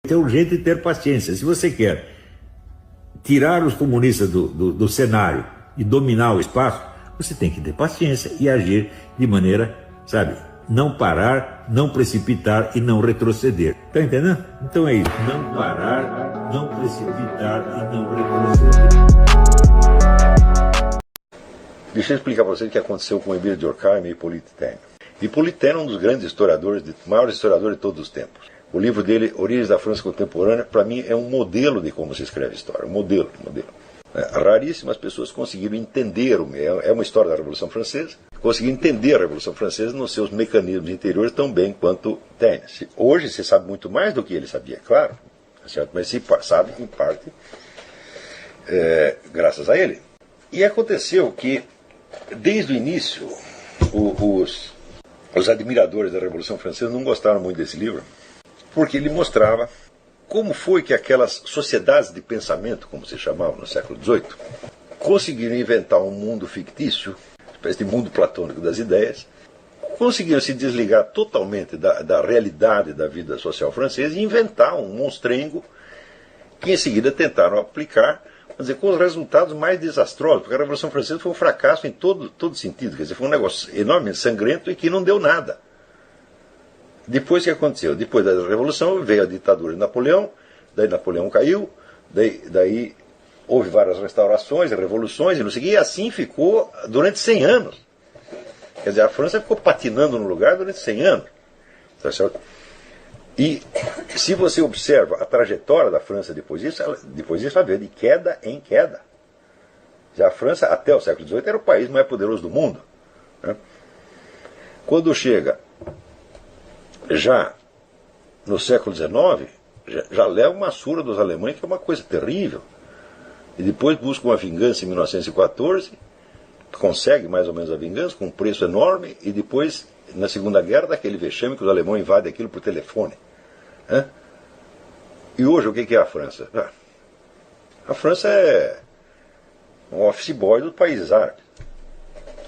É urgente ter paciência. Se você quer tirar os comunistas do cenário e dominar o espaço, você tem que ter paciência e agir de maneira, sabe, não parar, não precipitar e não retroceder. Tá entendendo? Então é isso. Não parar, não precipitar e não retroceder. Deixa eu explicar para vocês o que aconteceu com Emile Durkheim e Hippolyte Taine. Hippolyte Taine é um dos grandes historiadores, maiores historiadores de todos os tempos. O livro dele, Origens da França Contemporânea, para mim é um modelo de como se escreve história. Um modelo. Raríssimas pessoas conseguiram entender, é uma história da Revolução Francesa, conseguiram entender a Revolução Francesa nos seus mecanismos interiores tão bem quanto Taine. Hoje se sabe muito mais do que ele sabia, claro, certo? Mas se sabe, em parte, graças a ele. E aconteceu que, desde o início, os admiradores da Revolução Francesa não gostaram muito desse livro, porque ele mostrava como foi que aquelas sociedades de pensamento, como se chamavam no século XVIII, conseguiram inventar um mundo fictício, uma espécie de mundo platônico das ideias, conseguiram se desligar totalmente da realidade da vida social francesa e inventar um monstrengo que em seguida tentaram aplicar, quer dizer, com os resultados mais desastrosos, porque a Revolução Francesa foi um fracasso em todo sentido, quer dizer, foi um negócio enormemente sangrento e que não deu nada. Depois o que aconteceu? Depois da Revolução veio a ditadura de Napoleão, daí Napoleão caiu, daí houve várias restaurações, revoluções, e não sei o que, e assim ficou durante 100 anos. Quer dizer, a França ficou patinando no lugar durante 100 anos. Tá certo? E se você observa a trajetória da França depois disso, ela veio de queda em queda. Já a França, até o século XVIII, era o país mais poderoso do mundo. Né? Quando chega já no século XIX, já leva uma surra dos alemães, que é uma coisa terrível. E depois busca uma vingança em 1914, consegue mais ou menos a vingança, com um preço enorme, e depois, na Segunda Guerra, daquele vexame que os alemães invadem aquilo por telefone. E hoje, o que é a França? A França é um office boy dos países árabes.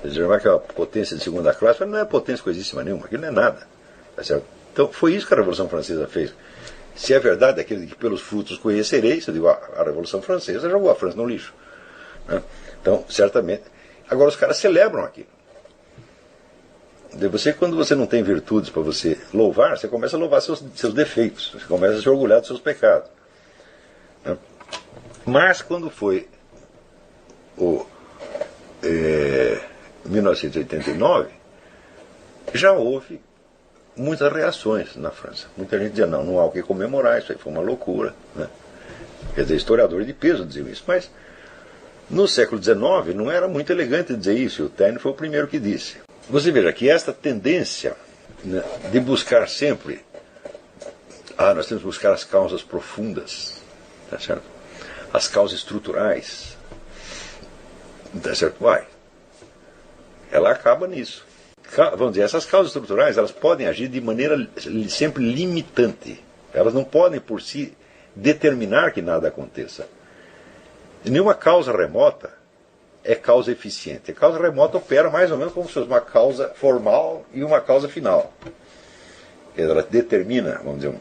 Quer dizer, que é uma potência de segunda classe, mas não é potência coisíssima nenhuma, aquilo não é nada. Tá certo? Então foi isso que a Revolução Francesa fez. Se é verdade aquilo de que pelos frutos conhecereis, eu digo, a Revolução Francesa jogou a França no lixo. Né? Então, certamente. Agora os caras celebram aquilo. Quando você não tem virtudes para você louvar, você começa a louvar seus defeitos, você começa a se orgulhar dos seus pecados. Né? Mas quando foi 1989, já houve muitas reações na França. Muita gente dizia, não há o que comemorar, isso aí foi uma loucura. Né? Quer dizer, historiadores de peso diziam isso. Mas no século XIX não era muito elegante dizer isso, e o Taine foi o primeiro que disse. Você veja que esta tendência, né, de buscar sempre, nós temos que buscar as causas profundas, tá certo? As causas estruturais, tá certo? Ela acaba nisso. Vamos dizer, essas causas estruturais, elas podem agir de maneira sempre limitante. Elas não podem por si determinar que nada aconteça. Nenhuma causa remota é causa eficiente. A causa remota opera mais ou menos como se fosse uma causa formal e uma causa final. Ela determina, vamos dizer,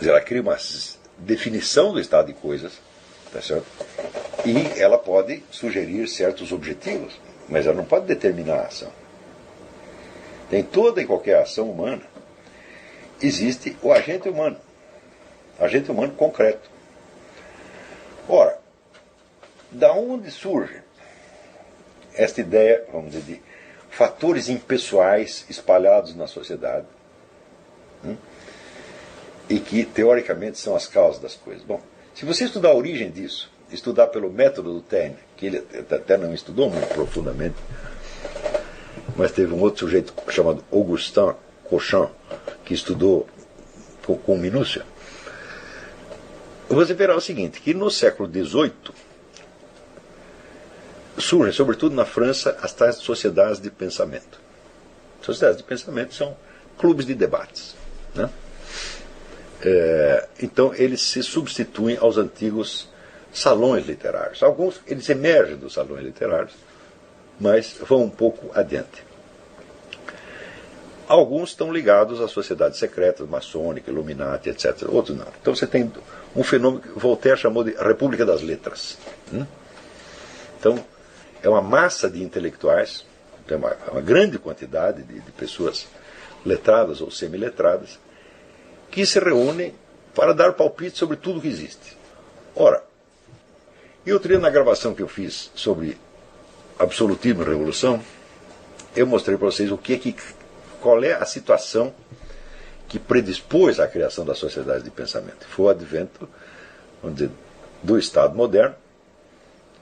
ela cria uma definição do estado de coisas, tá certo? E ela pode sugerir certos objetivos, mas ela não pode determinar a ação. Em toda e qualquer ação humana existe o agente humano concreto. Ora, da onde surge esta ideia, vamos dizer, de fatores impessoais espalhados na sociedade, e que teoricamente são as causas das coisas? Bom, se você estudar a origem disso, estudar pelo método do Taine, que ele até não estudou muito profundamente, mas teve um outro sujeito chamado Augustin Cauchin, que estudou com minúcia, você verá o seguinte, que no século XVIII surgem, sobretudo na França, as tais sociedades de pensamento. Sociedades de pensamento são clubes de debates. Né? Então eles se substituem aos antigos salões literários. Alguns eles emergem dos salões literários, mas vão um pouco adiante. Alguns estão ligados às sociedades secretas, maçônica, Illuminati, etc. Outros não. Então você tem um fenômeno que Voltaire chamou de República das Letras. Então, é uma massa de intelectuais, tem uma grande quantidade de pessoas letradas ou semi-letradas, que se reúnem para dar palpite sobre tudo que existe. Ora, eu teria na gravação que eu fiz sobre absolutismo e revolução, eu mostrei para vocês qual é a situação que predispôs à criação da sociedade de pensamento. Foi o advento, vamos dizer, do Estado moderno,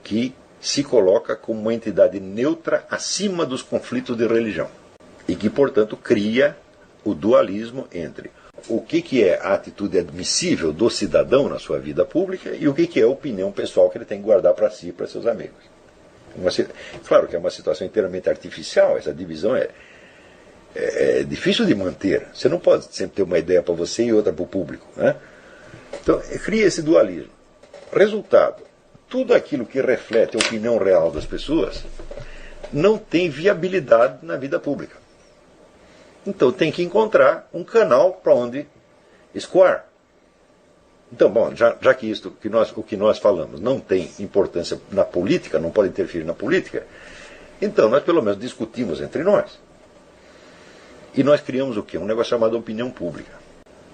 que se coloca como uma entidade neutra acima dos conflitos de religião e que, portanto, cria o dualismo entre o que é a atitude admissível do cidadão na sua vida pública e o que é a opinião pessoal que ele tem que guardar para si e para seus amigos. Claro que é uma situação inteiramente artificial, essa divisão é difícil de manter. Você não pode sempre ter uma ideia para você e outra para o público, né? Então, cria esse dualismo. Resultado, tudo aquilo que reflete a opinião real das pessoas não tem viabilidade na vida pública. Então tem que encontrar um canal para onde escoar. Então, bom, já que o que nós falamos não tem importância na política, não pode interferir na política, então nós pelo menos discutimos entre nós. E nós criamos o quê? Um negócio chamado opinião pública.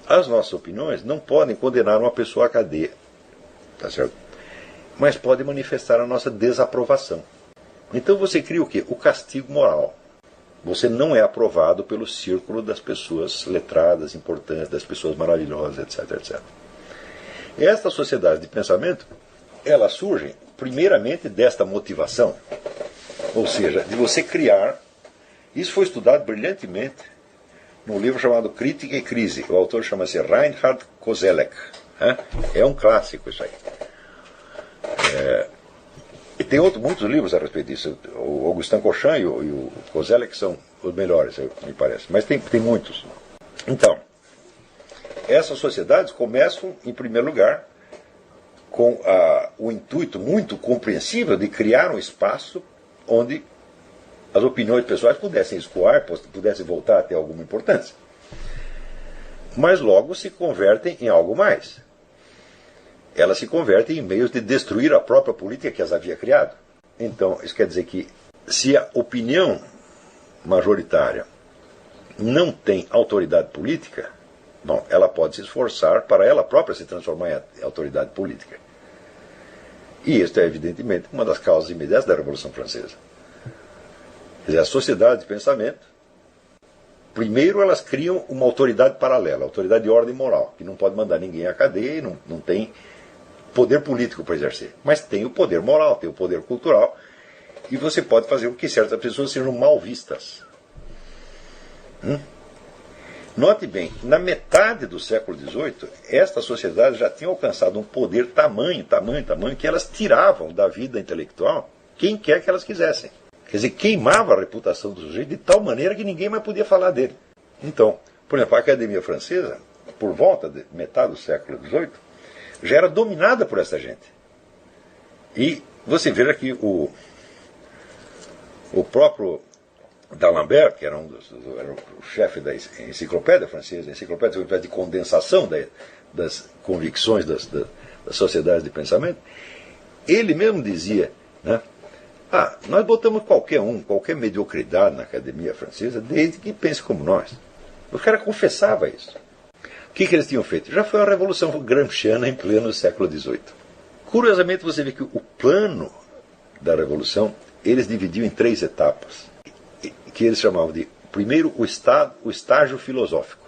As nossas opiniões não podem condenar uma pessoa à cadeia, tá certo? Mas pode manifestar a nossa desaprovação. Então você cria o quê? O castigo moral. Você não é aprovado pelo círculo das pessoas letradas, importantes, das pessoas maravilhosas, etc, etc. Esta sociedade de pensamento, ela surge primeiramente desta motivação, ou seja, de você criar. Isso foi estudado brilhantemente num livro chamado Crítica e Crise. O autor chama-se Reinhard Koselleck. É um clássico isso aí. E tem muitos livros a respeito disso. O Augustin Cochin e o Koselleck são os melhores, me parece. Mas tem muitos. Então, essas sociedades começam, em primeiro lugar, com o intuito muito compreensível de criar um espaço onde as opiniões pessoais pudessem escoar, pudessem voltar a ter alguma importância. Mas logo se convertem em algo mais. Elas se convertem em meios de destruir a própria política que as havia criado. Então, isso quer dizer que se a opinião majoritária não tem autoridade política, bom, ela pode se esforçar para ela própria se transformar em autoridade política. E isso é, evidentemente, uma das causas imediatas da Revolução Francesa. Quer dizer, a sociedade de pensamento, primeiro elas criam uma autoridade paralela, autoridade de ordem moral, que não pode mandar ninguém à cadeia e não tem poder político para exercer. Mas tem o poder moral, tem o poder cultural, e você pode fazer com que certas pessoas sejam mal vistas. Note bem, na metade do século XVIII, estas sociedades já tinham alcançado um poder tamanho, que elas tiravam da vida intelectual quem quer que elas quisessem. Quer dizer, queimava a reputação do sujeito de tal maneira que ninguém mais podia falar dele. Então, por exemplo, a Academia Francesa, por volta de metade do século XVIII, já era dominada por essa gente. E você veja que o próprio D'Alembert, que era o chefe da enciclopédia francesa, a enciclopédia de condensação das convicções das sociedades de pensamento, ele mesmo dizia, né, nós botamos qualquer mediocridade na Academia Francesa, desde que pense como nós. O cara confessava isso. O que eles tinham feito? Já foi a Revolução Gramsciana em pleno século XVIII. Curiosamente, você vê que o plano da Revolução, eles dividiam em 3 etapas, que eles chamavam de, primeiro, o estágio filosófico,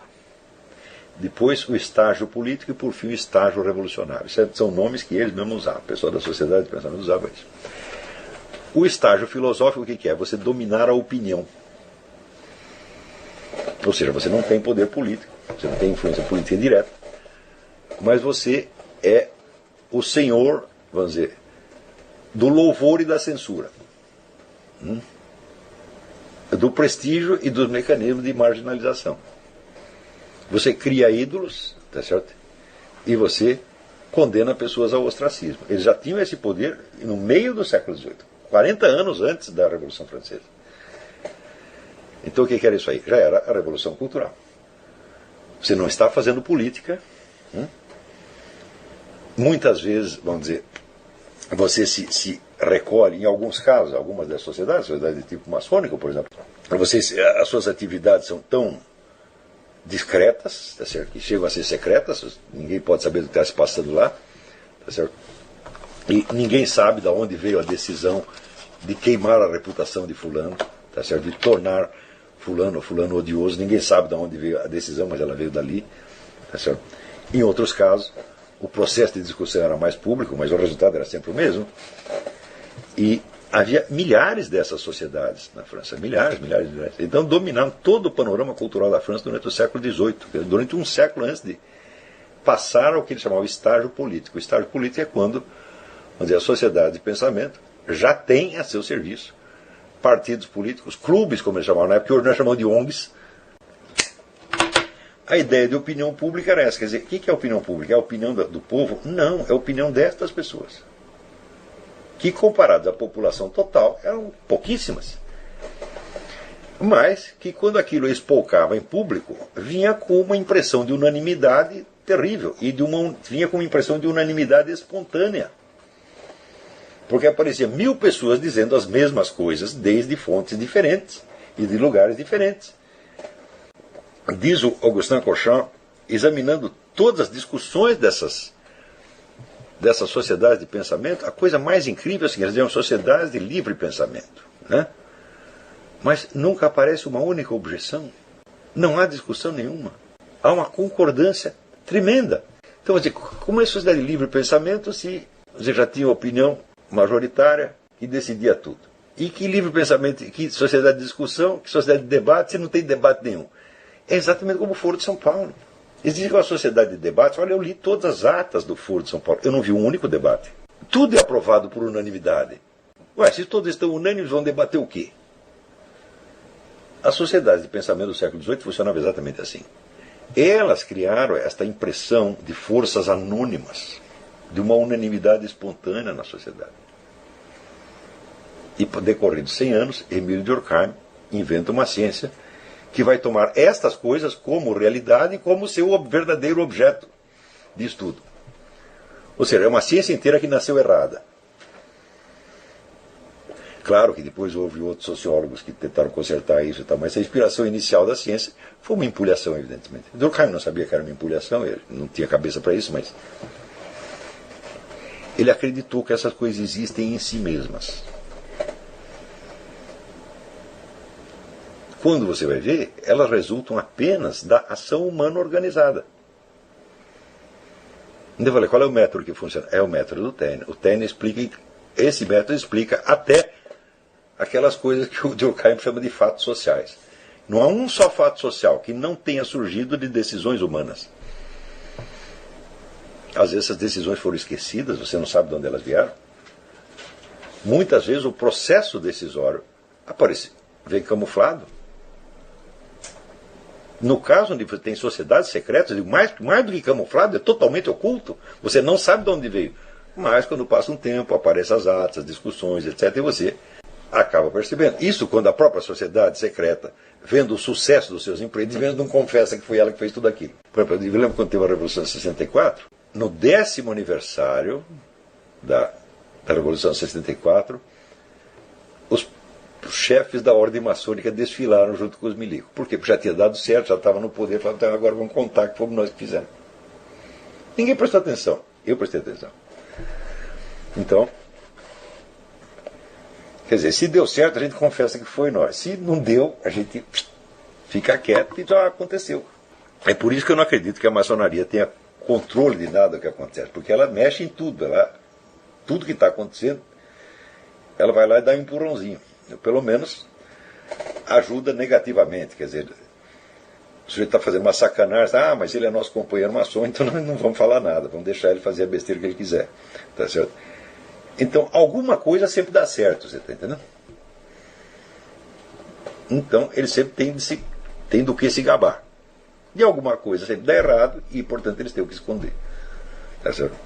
depois o estágio político e, por fim, o estágio revolucionário. São nomes que eles mesmos usavam, o pessoal da sociedade de pensamento usava isso. O estágio filosófico, o que é? Você dominar a opinião. Ou seja, você não tem poder político, você não tem influência política direta, mas você é o senhor, vamos dizer, do louvor e da censura, do prestígio e dos mecanismos de marginalização. Você cria ídolos, tá certo? E você condena pessoas ao ostracismo. Eles já tinham esse poder no meio do século XVIII, 40 anos antes da Revolução Francesa. Então o que era isso aí? Já era a Revolução Cultural. Você não está fazendo política. Muitas vezes, vamos dizer, você se recolhe, em alguns casos, algumas das sociedades de tipo maçônico, por exemplo, as suas atividades são tão discretas, tá certo? Que chegam a ser secretas, ninguém pode saber do que está se passando lá, tá certo? E ninguém sabe de onde veio a decisão de queimar a reputação de fulano, tá certo? De tornar fulano odioso, ninguém sabe de onde veio a decisão, mas ela veio dali, tá certo? Em outros casos, o processo de discussão era mais público, mas o resultado era sempre o mesmo. E havia milhares dessas sociedades na França, milhares. Então dominaram todo o panorama cultural da França durante o século XVIII, durante um século antes de passar ao que ele chamava estágio político. O estágio político é quando, vamos dizer, a sociedade de pensamento já tem a seu serviço partidos políticos, clubes, como eles chamavam na época, que hoje nós chamamos de ONGs. A ideia de opinião pública era essa. Quer dizer, o que é a opinião pública? É a opinião do povo? Não, é a opinião destas pessoas, que comparadas à população total eram pouquíssimas, mas que quando aquilo espolcava em público vinha com uma impressão de unanimidade terrível, e vinha com uma impressão de unanimidade espontânea, porque aparecia 1000 pessoas dizendo as mesmas coisas desde fontes diferentes e de lugares diferentes. Diz o Augustin Cauchamp, examinando todas as discussões dessas sociedades de pensamento, a coisa mais incrível é que elas eram sociedades de livre pensamento, né? Mas nunca aparece uma única objeção, não há discussão nenhuma, há uma concordância tremenda. Então, como é sociedade de livre pensamento se você já tinha opinião majoritária que decidia tudo? E que livre pensamento, que sociedade de discussão, que sociedade de debate, se não tem debate nenhum? É exatamente como o Foro de São Paulo. Existe uma sociedade de debate. Olha, eu li todas as atas do Foro de São Paulo. Eu não vi um único debate. Tudo é aprovado por unanimidade. Ué, se todos estão unânimes, vão debater o quê? As sociedades de pensamento do século XVIII funcionavam exatamente assim. Elas criaram esta impressão de forças anônimas, de uma unanimidade espontânea na sociedade. E, decorridos 100 anos, Emile Durkheim inventa uma ciência que vai tomar estas coisas como realidade e como seu verdadeiro objeto de estudo. Ou seja, é uma ciência inteira que nasceu errada. Claro que depois houve outros sociólogos que tentaram consertar isso e tal, mas a inspiração inicial da ciência foi uma empulhação, evidentemente. Durkheim não sabia que era uma empulhação, ele não tinha cabeça para isso, mas ele acreditou que essas coisas existem em si mesmas. Quando você vai ver, elas resultam apenas da ação humana organizada. Então eu falei, qual é o método que funciona? É o método do Taine. O Taine explica, esse método explica até aquelas coisas que o Durkheim chama de fatos sociais. Não há um só fato social que não tenha surgido de decisões humanas. Às vezes essas decisões foram esquecidas, você não sabe de onde elas vieram. Muitas vezes o processo decisório vem camuflado. No caso onde você tem sociedades secretas, mais do que camuflado, é totalmente oculto. Você não sabe de onde veio. Mas quando passa um tempo, aparecem as atas, as discussões, etc. E você acaba percebendo. Isso quando a própria sociedade secreta, vendo o sucesso dos seus empreendimentos, não confessa que foi ela que fez tudo aquilo. Por exemplo, eu lembro quando teve a Revolução de 64, no 10º aniversário da Revolução de 64, os chefes da ordem maçônica desfilaram junto com os milicos. Por quê? Porque já tinha dado certo, já estava no poder, falaram, então agora vamos contar que fomos nós que fizemos. Ninguém prestou atenção. Eu prestei atenção. Então, quer dizer, se deu certo, a gente confessa que foi nós. Se não deu, a gente fica quieto e já aconteceu. É por isso que eu não acredito que a maçonaria tenha controle de nada que acontece, porque ela mexe em tudo. Tudo que está acontecendo, ela vai lá e dá um empurrãozinho. Pelo menos ajuda negativamente. Quer dizer, o sujeito está fazendo uma sacanagem, mas ele é nosso companheiro maçom, então nós não vamos falar nada, vamos deixar ele fazer a besteira que ele quiser. Tá certo? Então, alguma coisa sempre dá certo, você está entendendo? Então, ele sempre tem do que se gabar. E alguma coisa sempre dá errado e, portanto, eles têm o que esconder. Tá certo?